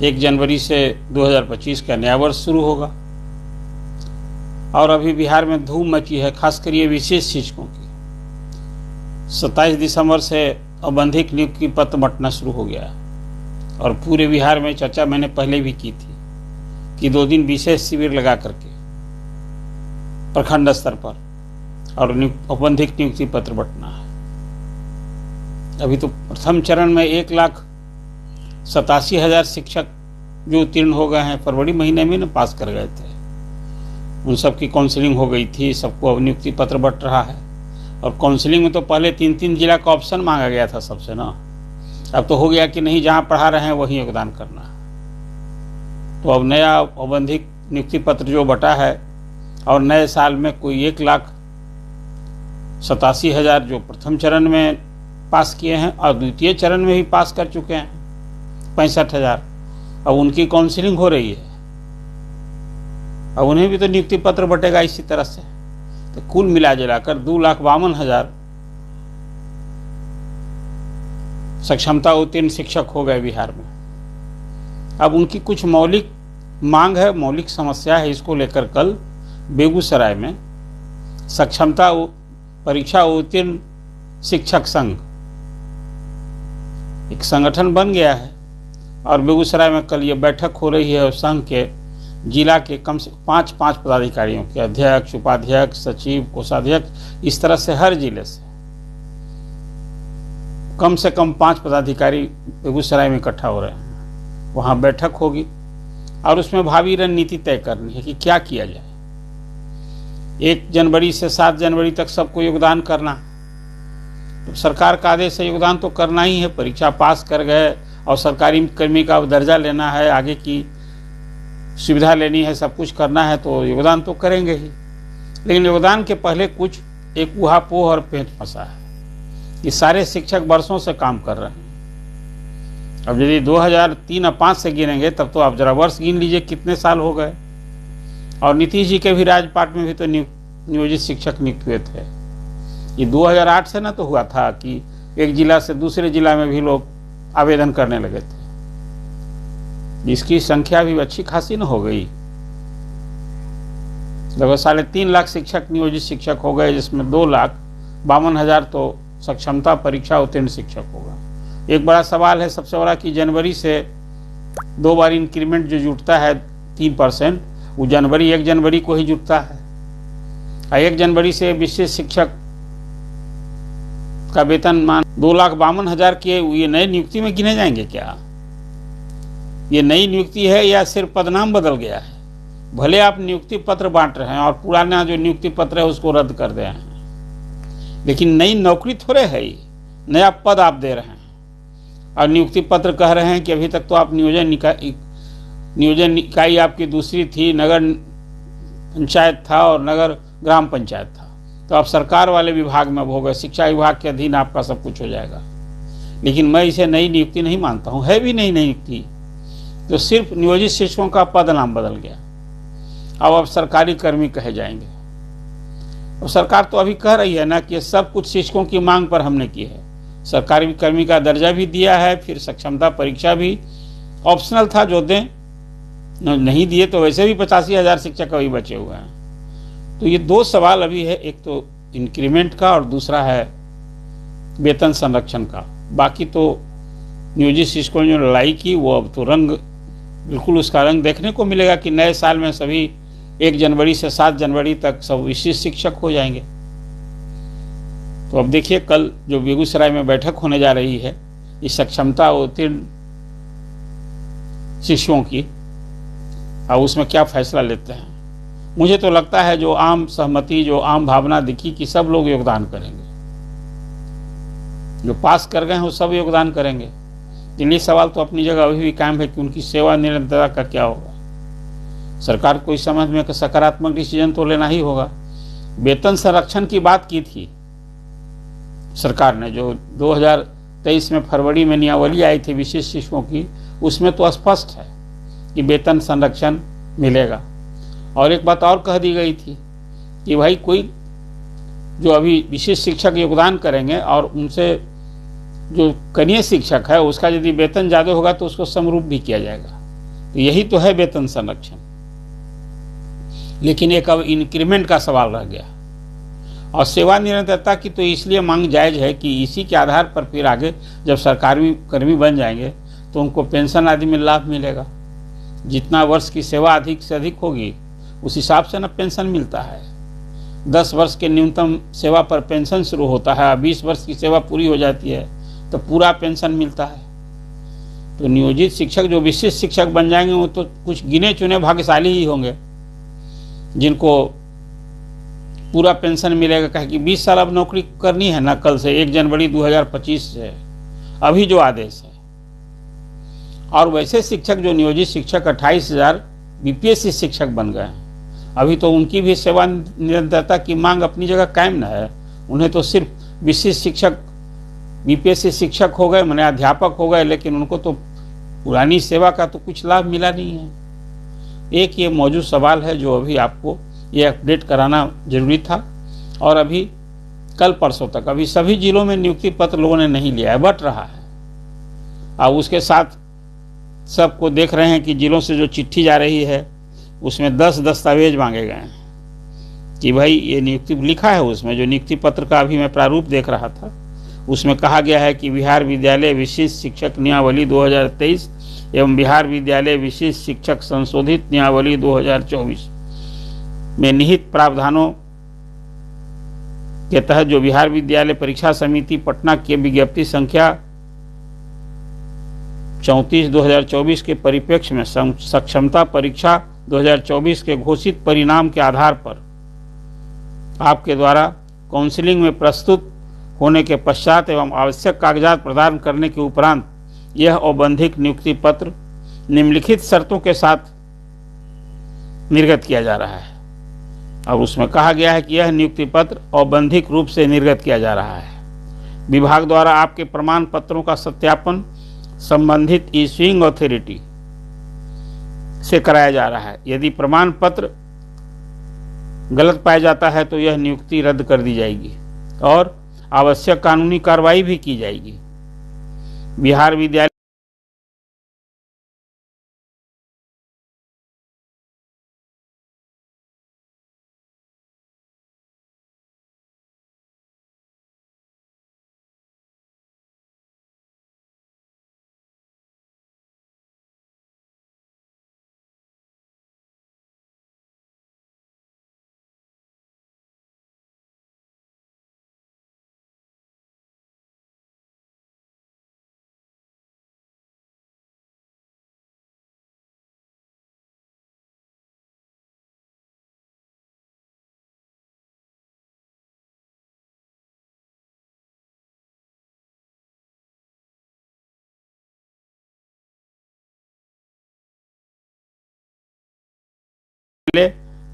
1 जनवरी से 2025 का नया वर्ष शुरू होगा और अभी बिहार में धूम मची है, खासकर ये विशेष शिक्षकों की। 27 दिसंबर से औबंधिक नियुक्ति पत्र बंटना शुरू हो गया और पूरे बिहार में चर्चा मैंने पहले भी की थी कि 2 दिन विशेष शिविर लगा करके प्रखंड स्तर पर और औबंधिक नियुक्ति पत्र बंटना है। अभी तो प्रथम चरण में 1,87,000 शिक्षक जो उत्तीर्ण हो गए हैं, फरवरी महीने में पास कर गए थे, उन सब की काउंसलिंग हो गई थी, सबको अब नियुक्ति पत्र बंट रहा है। और काउंसलिंग में तो पहले 3-3 जिला का ऑप्शन मांगा गया था सबसे ना, अब तो हो गया कि नहीं, जहां पढ़ा रहे हैं वहीं योगदान करना है। तो अब नया औबंधिक नियुक्ति पत्र जो बटा है और नए साल में कोई 1,87,000 जो प्रथम चरण में पास किए हैं और द्वितीय चरण में भी पास कर चुके हैं 65,000, अब उनकी काउंसलिंग हो रही है। अब उन्हें भी तो नियुक्ति पत्र बटेगा इसी तरह से। तो कुल मिला जुलाकर 2,52,000 सक्षमता उत्तीर्ण शिक्षक हो गए बिहार में। अब उनकी कुछ मौलिक मांग है, मौलिक समस्या है, इसको लेकर कल बेगूसराय में सक्षमता परीक्षा उत्तीर्ण शिक्षक संघ एक संगठन बन गया है और बेगूसराय में कल ये बैठक हो रही है। और संघ के जिला के कम से 5 पदाधिकारियों के, अध्यक्ष, उपाध्यक्ष, सचिव, कोषाध्यक्ष, इस तरह से हर जिले से कम 5 पदाधिकारी बेगूसराय में इकट्ठा हो रहे हैं। वहां बैठक होगी और उसमें भावी रणनीति तय करनी है कि क्या किया जाए। 1 जनवरी से 7 जनवरी तक सबको योगदान करना, तो सरकार का आदेश है, योगदान तो करना ही है। परीक्षा पास कर गए और सरकारी कर्मी का दर्जा लेना है, आगे की सुविधा लेनी है, सब कुछ करना है, तो योगदान तो करेंगे ही। लेकिन योगदान के पहले कुछ एक ऊहापोह और पेंच फंसा है। ये सारे शिक्षक वर्षों से काम कर रहे हैं। अब यदि 2003 और 5 से गिनेंगे तब तो आप जरा वर्ष गिन लीजिए कितने साल हो गए। और नीतीश जी के भी राजपाट में भी तो नियोजित शिक्षक नियुक्त हुए थे। ये 2008 से ना तो हुआ था कि एक जिला से दूसरे जिला में भी लोग आवेदन करने लगे थे, जिसकी संख्या भी अच्छी खासी न हो गई। लगभग 3.5 लाख शिक्षक नियोजित शिक्षक हो गए, जिसमें 2,52,000 तो सक्षमता परीक्षा उत्तीर्ण शिक्षक होगा। एक बड़ा सवाल है, सबसे बड़ा, कि जनवरी से 2 बार इंक्रीमेंट जो जुटता है 3%, वो 1 जनवरी को ही जुटता है। 1 जनवरी से विशेष शिक्षक का वेतनमान 2,52,000 के ये नए नियुक्ति में गिने जाएंगे क्या? ये नई नियुक्ति है या सिर्फ पदनाम बदल गया है? भले आप नियुक्ति पत्र बांट रहे हैं और पुराना जो नियुक्ति पत्र है उसको रद्द कर दे रहे हैं, लेकिन नई नौकरी थोड़े है, ये नया पद आप दे रहे हैं। और नियुक्ति पत्र कह रहे हैं कि अभी तक तो आप नियोजन इकाई आपकी दूसरी थी, नगर पंचायत था और नगर ग्राम पंचायत था, तो आप सरकार वाले विभाग में हो गए, शिक्षा विभाग के अधीन आपका सब कुछ हो जाएगा। लेकिन मैं इसे नई नियुक्ति नहीं मानता हूं, है भी नहीं नई नियुक्ति, तो सिर्फ नियोजित शिक्षकों का पद नाम बदल गया। अब सरकारी कर्मी कहे जाएंगे। और सरकार तो अभी कह रही है ना कि सब कुछ शिक्षकों की मांग पर हमने की है। सरकारी कर्मी का दर्जा भी दिया है, फिर सक्षमता परीक्षा भी ऑप्शनल था, जो दें, नहीं दिए तो वैसे भी 85,000 शिक्षक अभी बचे हुए हैं। तो ये 2 सवाल अभी है, एक तो इंक्रीमेंट का और दूसरा है वेतन संरक्षण का। बाकी तो नियोजित शिक्षकों ने जो लड़ाई की वो अब तो बिल्कुल उसका रंग देखने को मिलेगा कि नए साल में सभी 1 जनवरी से 7 जनवरी तक सब विशेष शिक्षक हो जाएंगे। तो अब देखिए कल जो बेगूसराय में बैठक होने जा रही है इस सक्षमता उत्तीर्ण शिक्षकों की, और उसमें क्या फैसला लेते हैं। मुझे तो लगता है जो आम सहमति, जो आम भावना दिखी कि सब लोग योगदान करेंगे, जो पास कर गए हैं वो सब योगदान करेंगे। ये सवाल तो अपनी जगह अभी भी कायम है कि उनकी सेवा निरंतरता का क्या होगा। सरकार को इस समझ में सकारात्मक डिसीजन तो लेना ही होगा। वेतन संरक्षण की बात की थी सरकार ने, जो 2023 में फरवरी में नियमावली आई थी विशेष शिक्षकों की, उसमें तो स्पष्ट है कि वेतन संरक्षण मिलेगा। और एक बात और कह दी गई थी कि भाई कोई जो अभी विशेष शिक्षक योगदान करेंगे और उनसे जो कनीय शिक्षक है उसका यदि वेतन ज़्यादा होगा तो उसको समरूप भी किया जाएगा। तो यही तो है वेतन संरक्षण। लेकिन एक अब इंक्रीमेंट का सवाल रह गया। और सेवा निरंतरता की तो इसलिए मांग जायज है कि इसी के आधार पर फिर आगे जब सरकारी कर्मी बन जाएंगे तो उनको पेंशन आदि में लाभ मिलेगा। जितना वर्ष की सेवा अधिक से अधिक होगी उस हिसाब से ना पेंशन मिलता है। 10 वर्ष के न्यूनतम सेवा पर पेंशन शुरू होता है, 20 वर्ष की सेवा पूरी हो जाती है तो पूरा पेंशन मिलता है। तो नियोजित शिक्षक जो विशिष्ट शिक्षक बन जाएंगे वो तो कुछ गिने चुने भाग्यशाली ही होंगे जिनको पूरा पेंशन मिलेगा। कहे कि 20 साल अब नौकरी करनी है ना, कल से 1 जनवरी 2025 से अभी जो आदेश है। और वैसे शिक्षक जो नियोजित शिक्षक 28,000 बीपीएससी शिक्षक बन गए हैं, अभी तो उनकी भी सेवा निरंतरता की मांग अपनी जगह कायम न है। उन्हें तो सिर्फ विशिष्ट शिक्षक बीपीएससी शिक्षक हो गए, माने अध्यापक हो गए, लेकिन उनको तो पुरानी सेवा का तो कुछ लाभ मिला नहीं है। एक ये मौजूद सवाल है जो अभी आपको ये अपडेट कराना जरूरी था। और अभी कल परसों तक अभी सभी जिलों में नियुक्ति पत्र लोगों ने नहीं लिया है, बट रहा है। अब उसके साथ सबको देख रहे हैं कि जिलों से जो चिट्ठी जा रही है उसमें 10 दस्तावेज मांगे गए हैं कि भाई ये नियुक्ति लिखा है। उसमें जो नियुक्ति पत्र का अभी मैं प्रारूप देख रहा था उसमें कहा गया है कि बिहार विद्यालय विशिष्ट शिक्षक नियमावली 2023 एवं बिहार विद्यालय विशिष्ट शिक्षक संशोधित नियमावली 2024 में निहित प्रावधानों के तहत जो बिहार विद्यालय परीक्षा समिति पटना के विज्ञप्ति संख्या 34/2024 के परिप्रेक्ष्य में सक्षमता परीक्षा 2024 के घोषित परिणाम के आधार पर आपके द्वारा काउंसलिंग में प्रस्तुत होने के पश्चात एवं आवश्यक कागजात प्रदान करने के उपरांत यह औबंधिक नियुक्ति पत्र निम्नलिखित शर्तों के साथ निर्गत किया जा रहा है। अब उसमें कहा गया है कि यह नियुक्ति पत्र औबंधिक रूप से निर्गत किया जा रहा है। विभाग द्वारा आपके प्रमाण पत्रों का सत्यापन संबंधित इश्यूइंग अथॉरिटी से कराया जा रहा है। यदि प्रमाण पत्र गलत पाया जाता है तो यह नियुक्ति रद्द कर दी जाएगी और आवश्यक कानूनी कार्रवाई भी की जाएगी। बिहार विद्यालय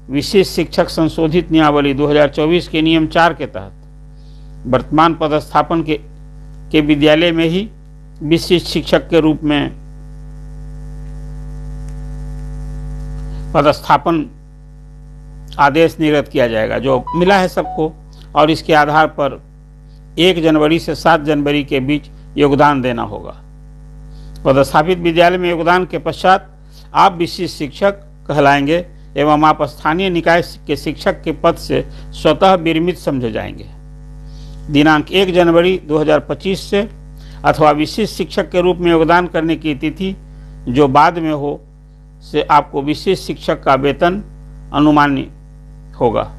विशिष्ट शिक्षक संशोधित नियमावली 2024 के नियम 4 के तहत वर्तमान पदस्थापन के विद्यालय में ही विशिष्ट शिक्षक के रूप में पदस्थापन आदेश निर्गत किया जाएगा जो मिला है सबको। और इसके आधार पर 1 जनवरी से 7 जनवरी के बीच योगदान देना होगा। पदस्थापित विद्यालय में योगदान के पश्चात आप विशिष्ट शिक्षक कहलाएंगे एवं आप स्थानीय निकाय के शिक्षक के पद से स्वतः विरमित समझे जाएंगे। दिनांक 1 जनवरी 2025 से अथवा विशिष्ट शिक्षक के रूप में योगदान करने की तिथि जो बाद में हो से आपको विशिष्ट शिक्षक का वेतन अनुमान्य होगा।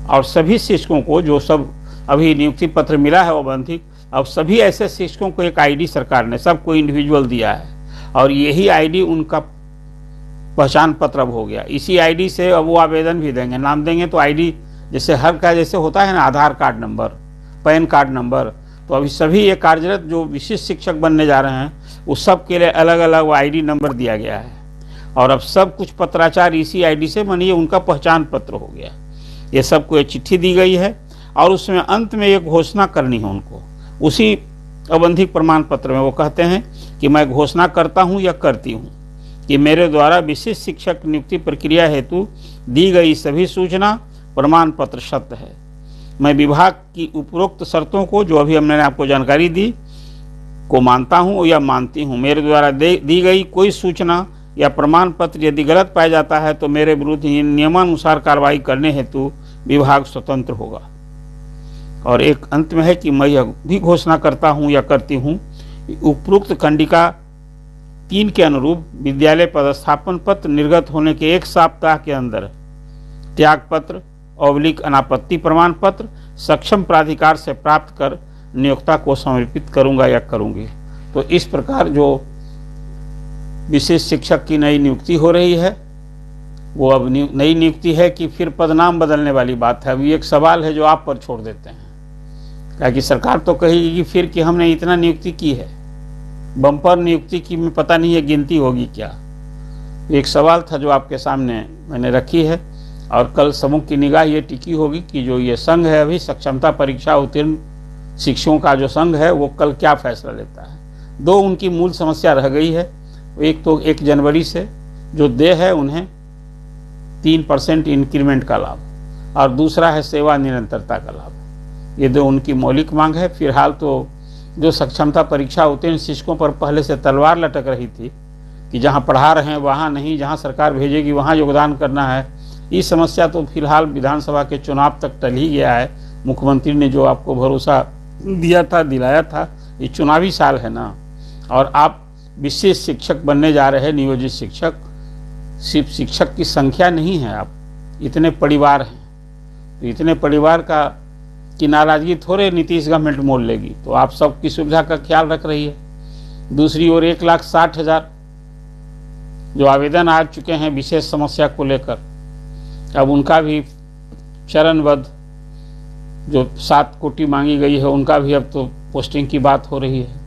और सभी शिक्षकों को जो सब अभी नियुक्ति पत्र मिला है औबंधिक, अब सभी ऐसे शिक्षकों को एक आईडी सरकार ने सबको इंडिविजुअल दिया है और यही आईडी उनका पहचान पत्र अब हो गया। इसी आईडी से अब वो आवेदन भी देंगे, नाम देंगे तो आईडी जैसे हर का जैसे होता है ना, Aadhaar card number, PAN card number, तो अभी सभी ये कार्यरत जो विशिष्ट शिक्षक बनने जा रहे हैं उस सब के लिए अलग अलग आईडी नंबर दिया गया है। और अब सब कुछ पत्राचार इसी आईडी से मानिए उनका पहचान पत्र हो गया। ये सबको एक चिट्ठी दी गई है और उसमें अंत में एक घोषणा करनी है उनको। उसी औबंधिक प्रमाण पत्र में वो कहते हैं कि मैं घोषणा करता हूँ या करती हूँ कि मेरे द्वारा विशिष्ट शिक्षक नियुक्ति प्रक्रिया हेतु दी गई सभी सूचना प्रमाण पत्र सत्य है। मैं विभाग की उपरोक्त शर्तों को जो अभी हमने आपको जानकारी दी को मानता हूं या मानती हूं। मेरे द्वारा दी गई कोई सूचना या प्रमाण पत्र यदि गलत पाया जाता है तो मेरे विरुद्ध नियमानुसार कार्रवाई करने हेतु विभाग स्वतंत्र होगा। और एक अंत में है कि मैं यह भी घोषणा करता हूं या करती हूं, उपरोक्त खंडिका 3 के अनुरूप विद्यालय पदस्थापन पत्र निर्गत होने के 1 सप्ताह के अंदर त्याग पत्र / अनापत्ति प्रमाण पत्र सक्षम प्राधिकार से प्राप्त कर नियोक्ता को समर्पित करूंगा या करूंगी। तो इस प्रकार जो विशेष शिक्षक की नई नियुक्ति हो रही है वो अब नई नियुक्ति है कि फिर पदनाम बदलने वाली बात है। अभी एक सवाल है जो आप पर छोड़ देते हैं, क्या कि सरकार तो कहेगी कि फिर कि हमने इतना नियुक्ति की है, बम्पर नियुक्ति की में पता नहीं है गिनती होगी क्या। एक सवाल था जो आपके सामने मैंने रखी है और कल समूह की निगाह ये टिकी होगी कि जो ये संघ है अभी सक्षमता परीक्षा उत्तीर्ण शिक्षकों का जो संघ है वो कल क्या फैसला लेता है। 2 उनकी मूल समस्या रह गई है। एक तो 1 जनवरी से जो देय है उन्हें 3% इंक्रीमेंट का लाभ और दूसरा है सेवा निरंतरता का लाभ। ये 2 उनकी मौलिक मांग है। फिलहाल तो जो सक्षमता परीक्षा उत्तीर्ण शिक्षकों पर पहले से तलवार लटक रही थी कि जहां पढ़ा रहे हैं वहां नहीं, जहां सरकार भेजेगी वहां योगदान करना है, ये समस्या तो फिलहाल विधानसभा के चुनाव तक टल ही गया है। मुख्यमंत्री ने जो आपको भरोसा दिया था, दिलाया था, ये चुनावी साल है ना, और आप विशेष शिक्षक बनने जा रहे हैं, नियोजित शिक्षक। सिर्फ शिक्षक की संख्या नहीं है, आप इतने परिवार हैं, तो इतने परिवार की नाराजगी थोड़े नीतीश गवर्नमेंट मोल लेगी। तो आप सबकी सुविधा का ख्याल रख रही है। दूसरी ओर 1,60,000 जो आवेदन आ चुके हैं विशेष समस्या को लेकर, अब उनका भी चरणबद्ध जो 7 कोटि मांगी गई है उनका भी अब तो पोस्टिंग की बात हो रही है।